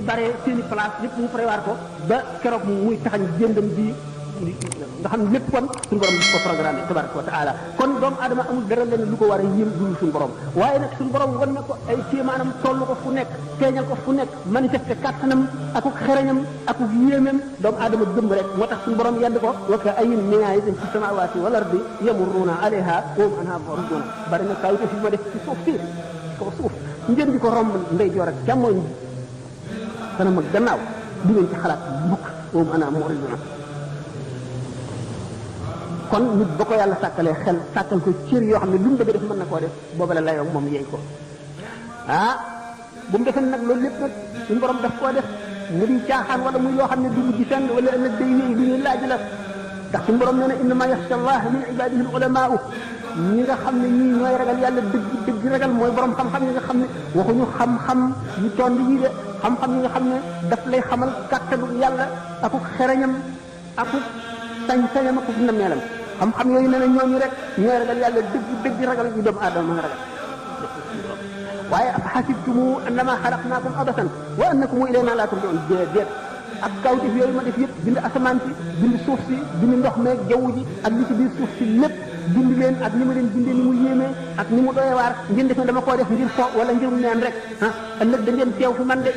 bare seeni place yëpp mu prévoir ko ba keroog muy taxañ jëndam bi nga xam ne lépp kon suñu borom ko programme tabaraka wa taala kon doomu aadama amul dara leen lu ko war a yéem dul suñu borom waaye nag suñu borom wan na ko ay kéemaanam toll ko fu nekk feeñal ko fu nekk manifesté kàttanam akuk xereñam akuk yéemam doomu aadama gëm rek moo tax suñu borom yedd ko wa ka ayyin min aayatin fi samaawaati wal ardi yamurruuna alayha wa hum anhaa mu'riduun bari na kaw fi ma def ci suuf si kaw suuf ngeen di ko romb ndeyjoor ak càmmoñ kanam ak gannaaw di ngeen ci xalaat mukk wa hum anhaa mu'riduun kon nit ba ko yàlla sàkkalee xel sàkkal ko cër yoo xam ne lu mu bëgg def mën na koo def booba la layoo moom yeey ko bu mu defee nag loolu lépp nag suñu borom daf koo def mu di caaxaan wala muy loo xam ne du mujj fenn wala ëllëg day wéy lu ñuy laaj la ndax suñu borom nee na innama yaxsha allah min ibadihi al ulamaau ñi nga xam ne ñii ñooy ragal yàlla dëgg dëgg ragal mooy borom xam-xam yi nga xam ne waxuñu xam-xam yu tond yi de xam-xam yi nga xam ne daf lay xamal kàttanu yàlla akuk xereñam akuk sañ-sañam akuk nameelam xam-xam yooyu nee na ñooñu rek ñooy ragal yàlla dëgg dëgg ragal yu doomu aadama mën a ragal waaye xasibtumu annama xalaqnaakum abasan wa annakum ilayna laa turja'uun déedéet ak kawtif yooyu ma def yëpp bind asamaan si bind suuf si bind ndox meeg jaww ji ak li ci biir suuf si lépp bind leen ak ni ma leen bindee ni mu yéemee ak ni mu doyee waar ngeen def ne dama koo def ngir fo wala ngir neen rek ëllëg da ngeen teew fi man de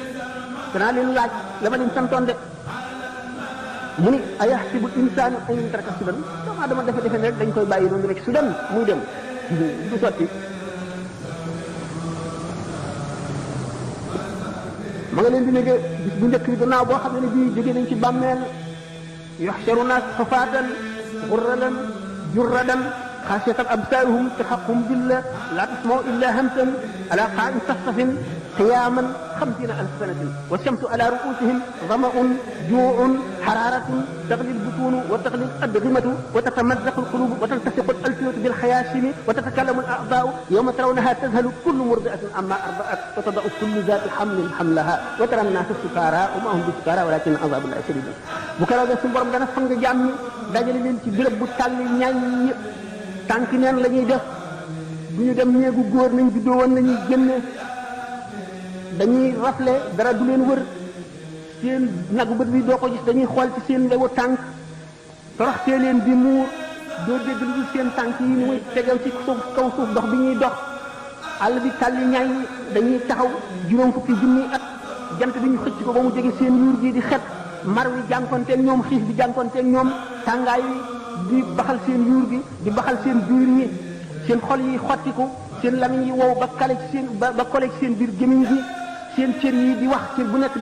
danaa leen laaj la ma leen santoon de mu ni ayaxsibu insaanu an yutraka sudan doomu aadama defe ne rek dañ koy bàyyi noonu rek sudan muy dem du sotti ma nga leen di nekk bis bu njëkk bi gannaaw boo xam ne bii jógee nañ ci bàmmeel yuxsharu naas xufaatan gurralan jurradan xaasiyatan absaaruhum tarhaquhum dilla laa tasma'u illa hamsan ala qaa'in safsafin qiyaaman 50,000 sanatin wa shamsu ala ru'uusihim dama'un juu'un haraaratun taghli al-butuunu wa taghli al-adghimatu wa tatamazzaqu al-quluubu wa taltasiqu al-alsinatu bil-hayaashimi wa tatakallamu al-a'daa'u yawma tarawnahaa tadhalu kullu murdi'atin ammaa arda'at wa tada'u kullu zaati hamlin hamlahaa wa tara an-naasa sukaaraa wa maa hum bi-sukaaraa walaakinna 'azaaballahi shadiid bu ko defee suñu borom dana fang jaam ñi dajale leen ci béréb bu tàll ñaay ñi tànk neen la ñuy def du ñu dem néegu góor nañ juddoo woon nañuy génne dañuy rafle dara du leen wër seen nagu bët bi doo ko gis dañuy xool ci seen lewu tànk toroxtee leen di muur doo dégg lu dul seen tànk yi ni muy tegew ci suuf kaw suuf dox bi ñuy dox àll bi tàlli ñaay dañuy taxaw juróom fukki junni at jant bi ñu xëcc ko ba mu jege seen yuur gi di xet mar wi jànkonteeg ñoom xiif bi jànkonteeg ñoom tàngaay wi di baxal seen yuur gi di baxal seen biir yi seen xol yi xottiku seen lamiñ yi wow ba kale ci seen ba kole ci seen biir gémmiñ gi seen cër yi di wax cër bu nekk